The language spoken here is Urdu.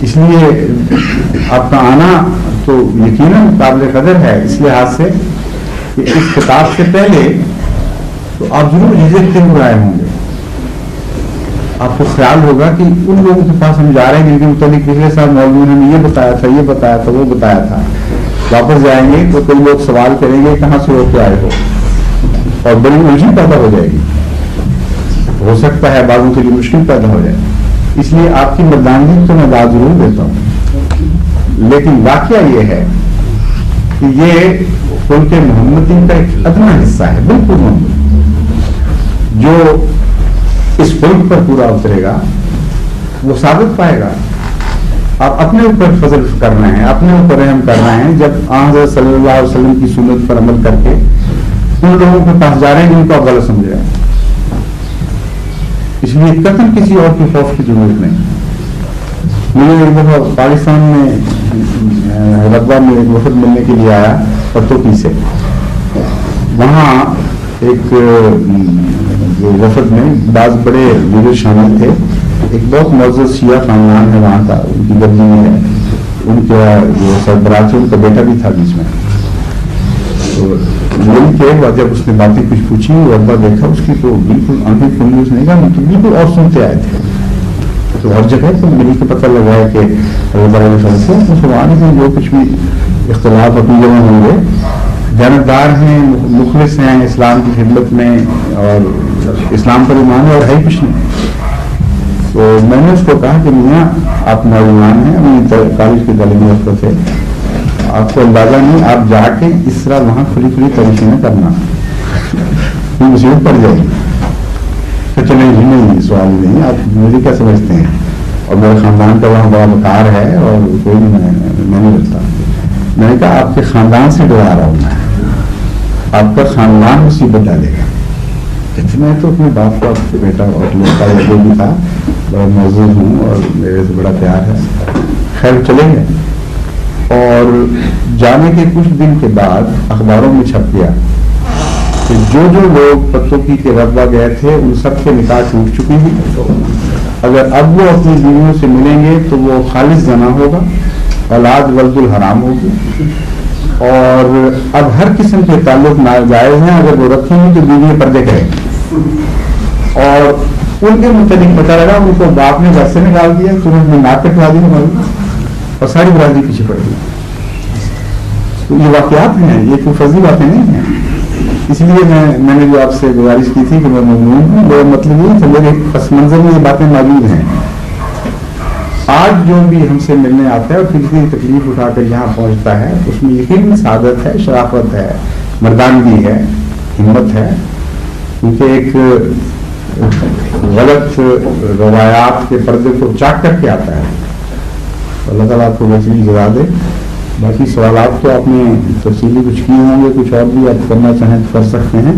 اس لیے آپ کا آنا تو یقیناً قابل قدر ہے، اس لحاظ سے کہ اس خطاب سے پہلے تو آپ ضرور جھجک کے آئے ہوں گے. آپ کو خیال ہوگا کہ ان لوگوں کے پاس ہم جا رہے ہیں جن کے متعلق پچھلے سال مولوی نے ہمیں یہ بتایا تھا، یہ بتایا تھا، وہ بتایا تھا. واپس جائیں گے تو کئی لوگ سوال کریں گے کہاں سے ہو کے آئے ہو، اور بڑی الجھن پیدا ہو جائے گی. ہو سکتا ہے بعضوں کے لیے مشکل پیدا ہو جائے. اس لیے آپ کی مردانگی تو میں داد ضرور دیتا ہوں، لیکن واقعہ یہ ہے کہ یہ خلق محمدی کا ایک ادنا حصہ ہے، بالکل محمد. جو اس خلق پر پورا اترے گا وہ ثابت پائے گا. آپ اپنے اوپر فضل کر رہے ہیں، اپنے اوپر رحم کر رہے ہیں جب حضرت صلی اللہ علیہ وسلم کی سنت پر عمل کر کے ان لوگوں کے پاس جا رہے ہیں جن کو آپ غلط سمجھ رہے ہیں. اس لیے قطعاً کسی اور کی خوف کی ضرورت نہیں. مجھے ایک دفعہ پاکستان میں رقبہ میں ایک وفد ملنے کے لیے آیا پرتوکی سے. وہاں ایک وفد میں بعض بڑے لیڈر شامل تھے. ایک بہت معزز شیعہ خاندان ہے وہاں کا، ان کی گدی میں ہے، ان کا جو سربراہ تھے ان کا بیٹا بھی تھا بیچ میں. وہی کہ جب اس نے باتیں کچھ پوچھی رقبہ دیکھا اس کی تو بالکل آنکھیں کھلی، اس نے کہا تو بالکل اور سنتے آئے تھے. تو ہر جگہ تو مل کے پتہ لگا ہے کہ مسلمان سے جو کچھ بھی اختلاف اپنی جگہ ہوں گے، دیانتدار ہیں، مخلص ہیں اسلام کی خدمت میں، اور اسلام پر ایمان ہے اور ہے کچھ نہیں. تو میں نے اس کو کہا کہ میاں آپ نوجوان ہیں، اپنی کالج کے تعلیمی یافتہ تھے، آپ کو اندازہ نہیں، آپ جا کے اس طرح وہاں کھلی کھلی تاریخیں کرنا مصیبت پڑ جائے گی. چلیں جی نہیں، سوال نہیں، آپ مجھے کیا سمجھتے ہیں، اور میرے خاندان کا وہاں بڑا وقار ہے اور کوئی میں نہیں رکھتا. میں نے کہا آپ کے خاندان سے ڈرا رہا ہوں میں، آپ کا خاندان مصیبت ڈالے گا. میں تو اپنے باپ کا بیٹا اور لڑکا جو بھی تھا بڑا معزز ہوں اور میرے سے بڑا پیار ہے. خیر چلے گئے، اور جانے کے کچھ دن کے بعد اخباروں میں چھپ گیا کہ جو لوگ پتوکی کے رقبہ گئے تھے ان سب کے نکاح ٹوٹ چکی ہیں. اگر اب وہ اپنی بیویوں سے ملیں گے تو وہ خالص زنا ہوگا، اولاد ولد الحرام ہوگی، اور اب ہر قسم کے تعلق ناجائز ہیں. اگر وہ رکھیں گے تو بیوی پردے کریں گے. اور ان کے متعلق پتہ لگا ان کو باپ نے گھر سے نکال دیا، ترنت میں ناک کٹوا دی ہماری، اور ساری برادری پیچھے پڑ گئی. تو یہ واقعات ہیں، یہ کوئی فرضی باتیں نہیں ہیں. اس لیے میں نے جو آپ سے گزارش کی تھی کہ میں ممنون ہوں، میرا مطلب یہ کہ میرے پس منظر میں یہ باتیں موجود ہیں. آج جو بھی ہم سے ملنے آتا ہے اور کسی تکلیف اٹھا کر یہاں پہنچتا ہے اس میں یقیناً سعادت ہے، شرافت ہے، مردانگی ہے، ہمت ہے. کیونکہ ایک غلط روایات کے پردے کو چاک کر کے آتا ہے. اللہ تعالیٰ آپ کو بہترین جزا دے. باقی سوالات تو آپ نے تفصیلی کچھ کیے ہوں گے، کچھ اور بھی آپ کرنا چاہیں تو کر سکتے ہیں.